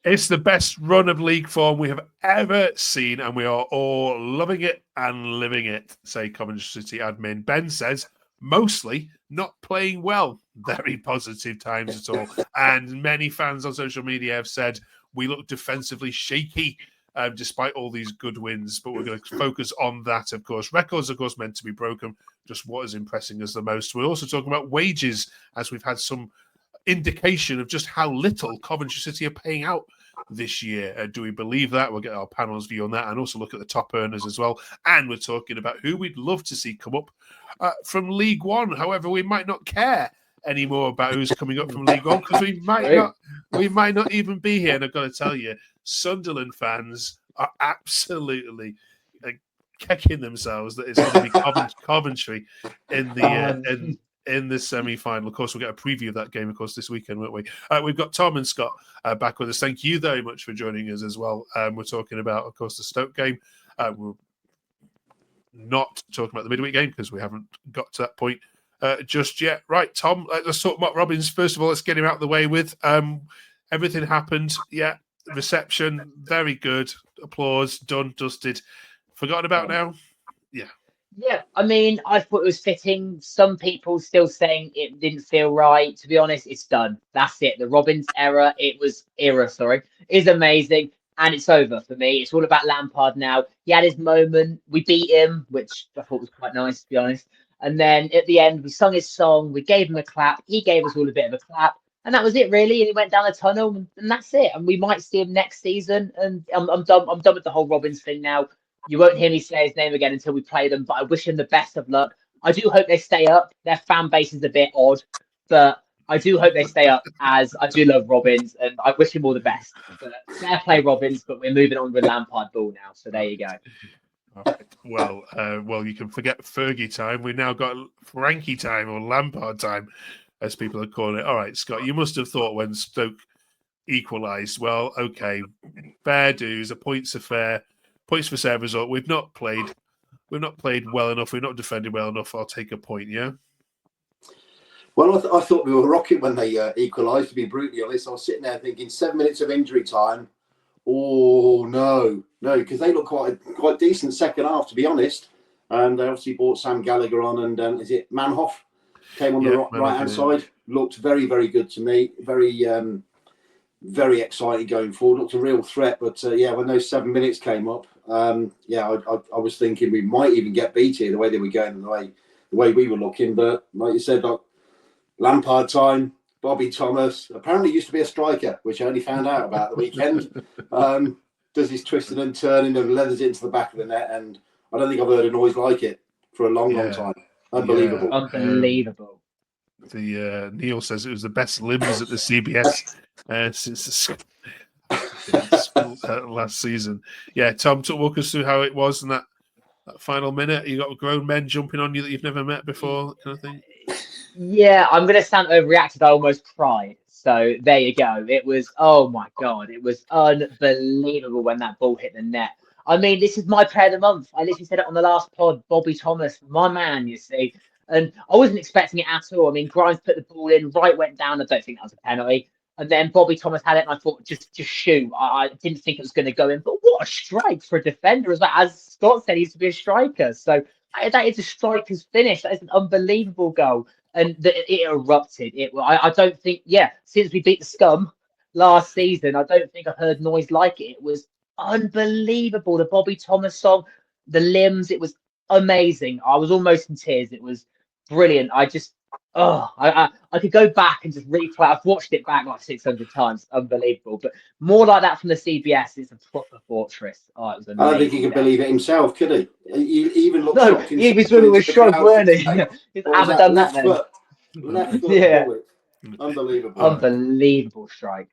It's the best run of league form we have ever seen, and we are all loving it and living it, say Coventry City admin. Ben says, mostly not playing well. Very positive times at all. And many fans on social media have said, we look defensively shaky despite all these good wins, but we're going to focus on that, of course. Records, of course, meant to be broken. Just what is impressing us the most. We're also talking about wages, as we've had some indication of just how little Coventry City are paying out this year. Do we believe that? We'll get our panel's view on that and also look at the top earners as well. And we're talking about who we'd love to see come up from League One. However, we might not care anymore about who's coming up from League One because we might not even be here. And I've got to tell you, Sunderland fans are absolutely kicking themselves that it's going to be Coventry in the in this semi-final. Of course, we'll get a preview of that game, of course, this weekend, won't we? We've got Tom and Scott back with us. Thank you very much for joining us as well. We're talking about, of course, the Stoke game. We're not talking about the midweek game because we haven't got to that point just yet. Right, Tom, let's talk about Robbins. First of all, let's get him out of the way with. Everything happened. Yeah, reception, very good. Applause, done, dusted. Forgotten about now? Yeah. Yeah, I mean, I thought it was fitting. Some people still saying it didn't feel right. To be honest, it's done. That's it. The Robbins era, is amazing. And it's over for me. It's all about Lampard now. He had his moment. We beat him, which I thought was quite nice, to be honest. And then at the end, we sung his song. We gave him a clap. He gave us all a bit of a clap. And that was it, really. And he went down the tunnel, and that's it. And we might see him next season. And I'm done. I'm done with the whole Robbins thing now. You won't hear me say his name again until we play them, but I wish him the best of luck. I do hope they stay up. Their fan base is a bit odd, but I do hope they stay up, as I do love Robbins, and I wish him all the best. But fair play, Robbins, but we're moving on with Lampard ball now, so there you go. All right. Well, you can forget Fergie time. We've now got Frankie time, or Lampard time, as people are calling it. All right, Scott, you must have thought when Stoke equalised, well, okay, fair dues, a point's a fair. Points for fair result. We've not played well enough. We've not defended well enough. I'll take a point. Yeah. Well, I thought we were rocking when they equalised. To be brutally honest, I was sitting there thinking 7 minutes of injury time. Oh no, because they look quite decent second half, to be honest. And they obviously brought Sam Gallagher on, and is it Manhoff came on the right hand side? Looked very, very good to me. Very excited going forward. Looked a real threat, but when those 7 minutes came up, I was thinking we might even get beat here the way they were going, the way we were looking. But like you said, Lampard time, Bobby Thomas apparently used to be a striker, which I only found out about the weekend. Does his twisting and turning and leathers it into the back of the net, and I don't think I've heard a noise like it for a long time. Unbelievable. Unbelievable. Neil says it was the best limbs at the CBS since last season. Yeah, Tom, walk us through how it was in that final minute. You got grown men jumping on you that you've never met before, that kind of thing. Yeah, I'm going to sound overreacted. I almost cried. So there you go. It was, oh my God, it was unbelievable when that ball hit the net. I mean, this is my player of the month. I literally said it on the last pod. Bobby Thomas, my man, you see. And I wasn't expecting it at all. I mean, Grimes put the ball in, right went down. I don't think that was a penalty. And then Bobby Thomas had it, and I thought, just shoot. I didn't think it was going to go in. But what a strike for a defender. As Scott said, he used to be a striker. So that is a striker's finish. That is an unbelievable goal. And it erupted. I don't think, since we beat the Scum last season, I don't think I've heard noise like it. It was unbelievable. The Bobby Thomas song, the limbs, it was amazing. I was almost in tears. It was brilliant. I could go back and just replay. I've watched it back like 600 times. Unbelievable. But more like that from the CBS. It's a proper fortress. Oh, it was amazing. I don't think he could believe it himself, could he? He even looked shocked. No, he was really with shocked, weren't he? He's haven't done that then. Left foot, yeah. Unbelievable strike.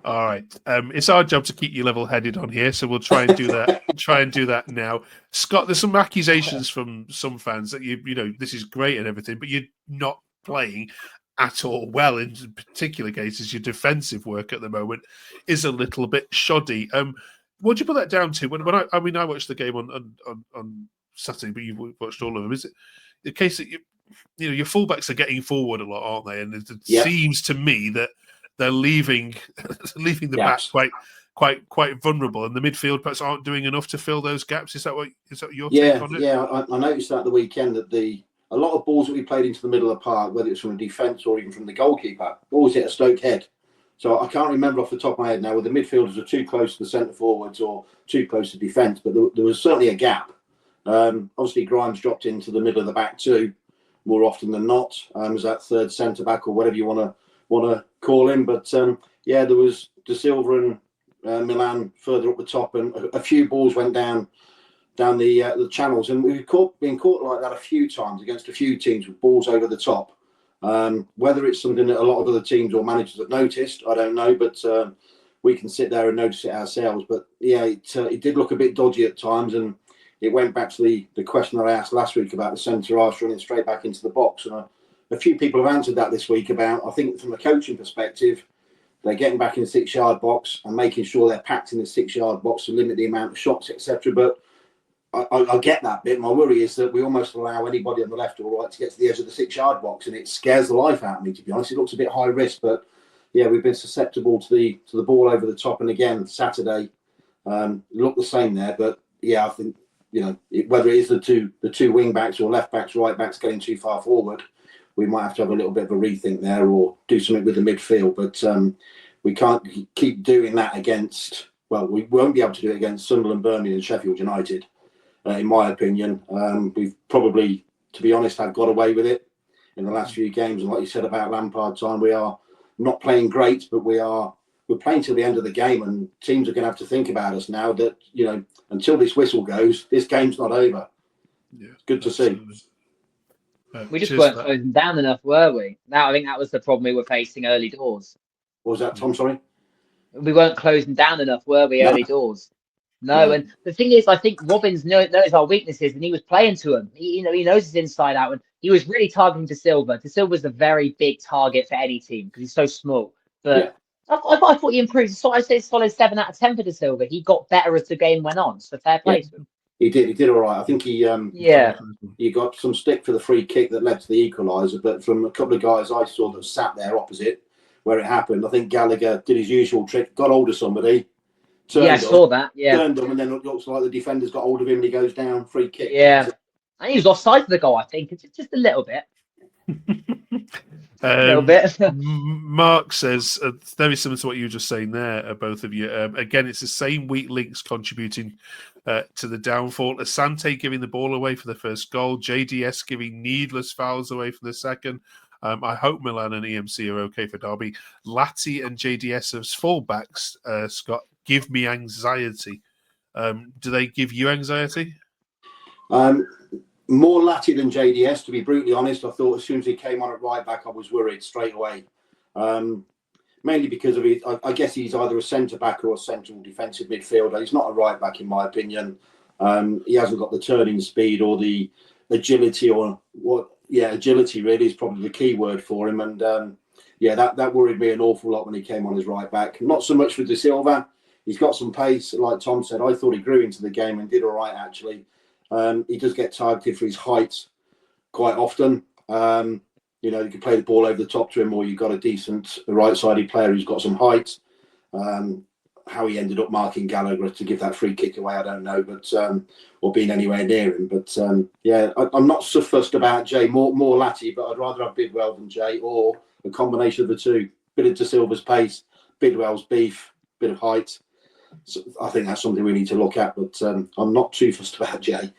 All right, it's our job to keep you level-headed on here, so we'll try and do that. Now, Scott. There's some accusations from some fans that you know this is great and everything, but you're not playing at all well. In particular cases, your defensive work at the moment is a little bit shoddy. What do you put that down to? When I watched the game on Saturday, but you watched all of them. Is it the case that your fullbacks are getting forward a lot, aren't they? And it seems to me that they're leaving the back quite vulnerable, and the midfield perhaps aren't doing enough to fill those gaps. Is that your take on it? Yeah, I noticed that the weekend that a lot of balls that we played into the middle of the park, whether it's from a defence or even from the goalkeeper, always hit a Stoke head. So I can't remember off the top of my head now whether the midfielders are too close to the centre forwards or too close to defence, but there was certainly a gap. Obviously, Grimes dropped into the middle of the back too, more often than not, as that third centre back or whatever you want to call him. But there was De Silva and Milan further up the top, and a few balls went down the channels, and we've been caught like that a few times against a few teams with balls over the top. Whether it's something that a lot of other teams or managers have noticed, I don't know, but we can sit there and notice it ourselves. But yeah, it did look a bit dodgy at times, and it went back to the question that I asked last week about the centre halves running straight back into the box. And a few people have answered that this week about, I think from a coaching perspective, they're getting back in the 6-yard box and making sure they're packed in the 6-yard box to limit the amount of shots, etc. But I get that bit. My worry is that we almost allow anybody on the left or right to get to the edge of the 6-yard box, and it scares the life out of me, to be honest. It looks a bit high risk, but yeah, we've been susceptible to the ball over the top. And again, Saturday looked the same there. But yeah, I think whether it is the two wing backs or left backs, right backs getting too far forward, we might have to have a little bit of a rethink there or do something with the midfield. But we can't keep doing that against. Well, we won't be able to do it against Sunderland, Birmingham, and Sheffield United. In my opinion, we've probably, to be honest, got away with it in the last few games. And like you said about Lampard time, we are not playing great, but we're playing till the end of the game, and teams are going to have to think about us now that, until this whistle goes, this game's not over. Yeah, it's good to see. We just weren't closing down enough, were we? I think that was the problem we were facing early doors. What was that, Tom? Sorry? We weren't closing down enough, were we, early doors? No, and the thing is, I think Robbins knows our weaknesses, and he was playing to them. He knows his inside out, and he was really targeting De Silva. De Silva's a very big target for any team because he's so small. But I thought he improved. So I say solid 7 out of 10 for De Silva. He got better as the game went on. So fair play to him. He did all right. I think he got some stick for the free kick that led to the equaliser, but from a couple of guys I saw that sat there opposite where it happened, I think Gallagher did his usual trick, got hold of somebody. I saw that. Yeah, turned him, and then it looks like the defender's got hold of him, and he goes down, free kick. Yeah, and he was offside for the goal. I think just a little bit. A little bit. Mark says very similar to what you were just saying there, both of you. Again, it's the same weak links contributing to the downfall. Asante giving the ball away for the first goal. JDS giving needless fouls away for the second. I hope Milan and EMC are okay for Derby. Latti and JDS as fullbacks, Scott, give me anxiety. Do they give you anxiety? More Latti than JDS, to be brutally honest. I thought as soon as he came on at right back, I was worried straight away. Mainly because of his, I guess he's either a centre back or a central defensive midfielder. He's not a right back, in my opinion. He hasn't got the turning speed or the agility, or agility really is probably the key word for him. And that worried me an awful lot when he came on as right back. Not so much for De Silva. He's got some pace, like Tom said. I thought he grew into the game and did all right, actually. He does get targeted for his height quite often. You can play the ball over the top to him, or you've got a decent right-sided player who's got some height. How he ended up marking Gallagher to give that free kick away, I don't know, but or being anywhere near him. But I'm not so fussed about Jay. More Latti, but I'd rather have Bidwell than Jay, or a combination of the two. Bit of De Silva's pace, Bidwell's beef, bit of height. So I think that's something we need to look at, but I'm not too fussed about Jay.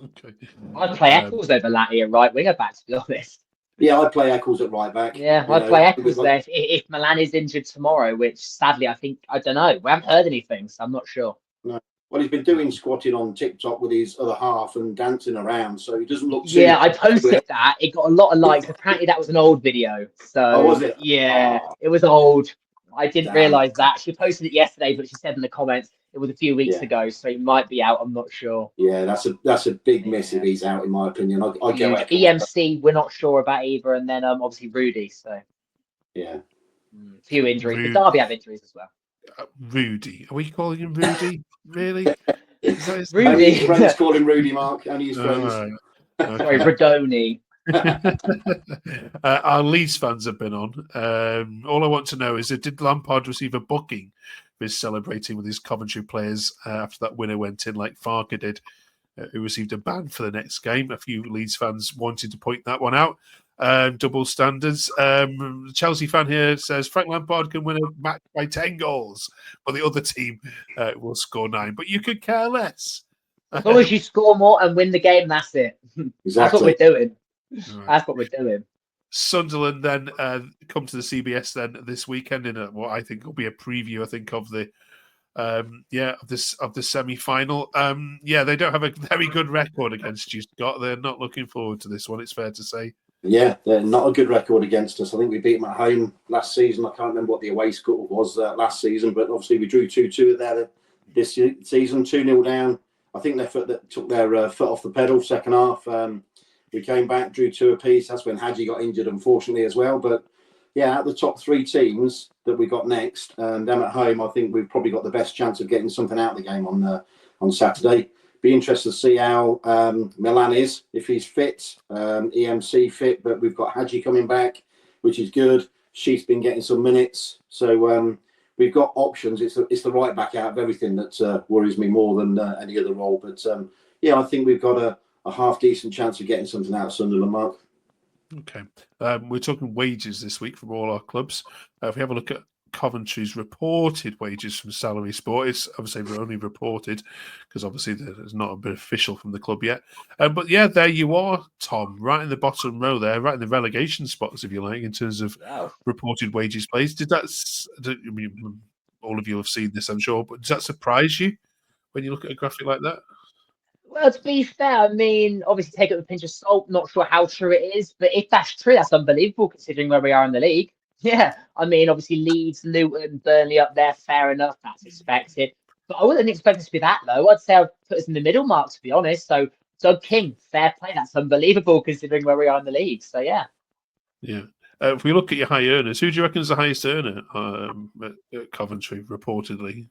Okay. I'd play Eccles over Latti at right winger back, to be honest. Yeah, I'd play Eccles at right back. Yeah, I'd play Eccles there if Milan is injured tomorrow, which sadly I don't know. We haven't heard anything, so I'm not sure. No. Well, he's been doing squatting on TikTok with his other half and dancing around, so he doesn't look too... Yeah, I posted that. It got a lot of likes. Apparently that was an old video. So was it? Yeah, it was old. I didn't realise that. She posted it yesterday, but she said in the comments it was a few weeks ago, so he might be out. I'm not sure. Yeah, that's a big miss if he's out, in my opinion. I go EMC, we're not sure about either, and then obviously Rudy. So yeah, a few injuries. The Derby have injuries as well. Rudy, are we calling him Rudy? Really? Rudy. His friends call him Rudy, Mark. Only his friends. Right. Okay. Sorry, Radoni. Our Leeds fans have been on. All I want to know is, did Lampard receive a booking for his celebrating with his Coventry players after that winner went in, like Farker did, who received a ban for the next game? A few Leeds fans wanted to point that one out. Double standards. Chelsea fan here says Frank Lampard can win a match by 10 goals, but the other team will score 9. But you could care less. As long as you score more and win the game, that's it. Exactly. That's what we're doing. Right. That's what we're doing. Sunderland then come to the CBS then this weekend in what I think will be a preview. I think of the of the semi-final. They don't have a very good record against you, Scott. They're not looking forward to this one. It's fair to say. Yeah, they're not a good record against us. I think we beat them at home last season. I can't remember what the away score was last season, but obviously we drew 2-2 there this season, 2-0 down. I think they took their foot off the pedal second half. We came back, drew 2 apiece. That's when Hadji got injured, unfortunately, as well. But yeah, out of the top 3 teams that we got next, them at home, I think we've probably got the best chance of getting something out of the game on Saturday. Be interested to see how Milan is, if he's fit, EMC fit, but we've got Hadji coming back, which is good. She's been getting some minutes. So we've got options. It's the right back out of everything that worries me more than any other role. But I think we've got a half decent chance of getting something out of Sunderland, Mark. Okay. We're talking wages this week from all our clubs. If we have a look at Coventry's reported wages from Salary Sport, it's obviously only reported because obviously there's not a bit official from the club yet. But yeah, there you are, Tom, right in the bottom row there, right in the relegation spots, if you like, in terms of reported wages plays. I mean, all of you have seen this, I'm sure, but does that surprise you when you look at a graphic like that? Well, to be fair, I mean, obviously take it with a pinch of salt. Not sure how true it is, but if that's true, that's unbelievable considering where we are in the league. Yeah, I mean, obviously Leeds, Luton, Burnley up there, fair enough. That's expected. But I wouldn't expect us to be that low. I'd say I'd put us in the middle mark, to be honest. So, Doug King, fair play. That's unbelievable considering where we are in the league. So, yeah. Yeah. If we look at your high earners, who do you reckon is the highest earner at Coventry, reportedly?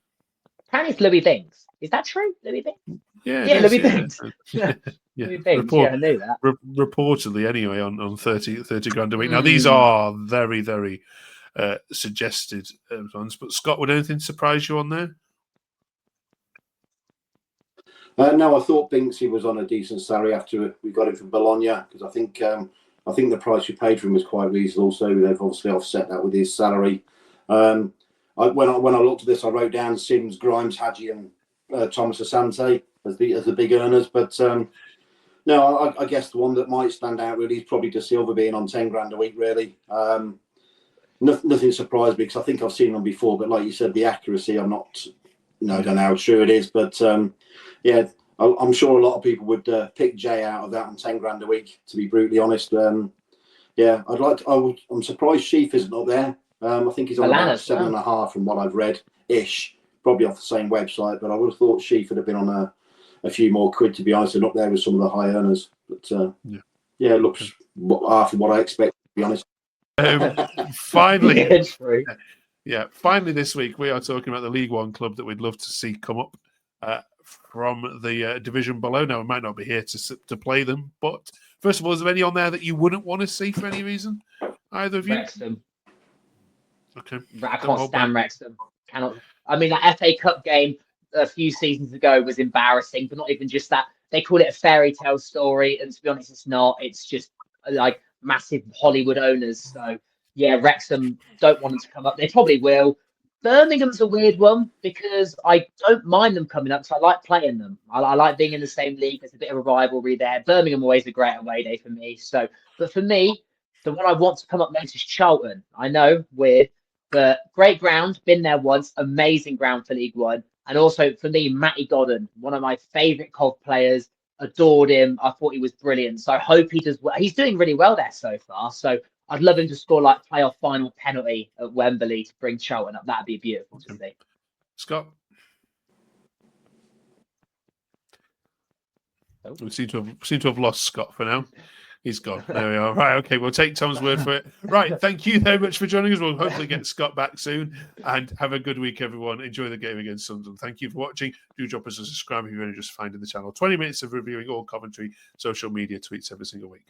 Apparently it's Louis Bings. Is that true? Louis Bings? Yeah, Louis Bings. Yeah. Louis Bings. I knew that. Reportedly, anyway, on 30 grand a week. Now, Mm. these are very, very suggested ones. But, Scott, would anything surprise you on there? No, I thought Binksy was on a decent salary after we got him from Bologna, because I think the price we paid for him was quite reasonable. So they've obviously offset that with his salary. When I looked at this, I wrote down Sims, Grimes, Hadji, and Thomas Asante as the big earners. But no, I guess the one that might stand out really is probably De Silva being on 10 grand a week. Really, nothing surprised me because I think I've seen them before. But like you said, the accuracy, I don't know how true it is. But yeah, I'm sure a lot of people would pick Jay out of that on 10 grand a week. To be brutally honest, yeah, I'm surprised Sheaf isn't up there. I think he's on about 7.5 from what I've read, ish. Probably off the same website, but I would have thought Sheaf would have been on a few more quid, to be honest, and up there with some of the high earners. But yeah, it looks half of what I expect, to be honest. Finally, finally this week we are talking about the League One club that we'd love to see come up from the division below. Now, we might not be here to play them, but first of all, is there any on there that you wouldn't want to see for any reason? Either of you? Wrexham. Okay. I can't stand Wrexham. I mean, that FA Cup game a few seasons ago was embarrassing, but not even just that. They call it a fairy tale story, and to be honest, it's not. It's just like massive Hollywood owners. So yeah, Wrexham don't want them to come up. They probably will. Birmingham's a weird one because I don't mind them coming up because I like playing them. I like being in the same league. There's a bit of a rivalry there. Birmingham always a great away day for me. So, but for me, the one I want to come up next is Charlton. I know, weird. But great ground, been there once, amazing ground for League One. And also for me, Matty Godden, one of my favourite Cov players, adored him. I thought he was brilliant. So I hope he does well. He's doing really well there so far. So I'd love him to score like playoff final penalty at Wembley to bring Charlton up. That'd be beautiful to see. Scott? We seem to have lost Scott for now. He's gone. There we are. Right, okay, we'll take Tom's word for it. Right, thank you very much for joining us. We'll hopefully get Scott back soon. And have a good week, everyone. Enjoy the game against Sunderland. Thank you for watching. Do drop us a subscribe if you're only just finding the channel. 20 minutes of reviewing all Coventry social media tweets every single week.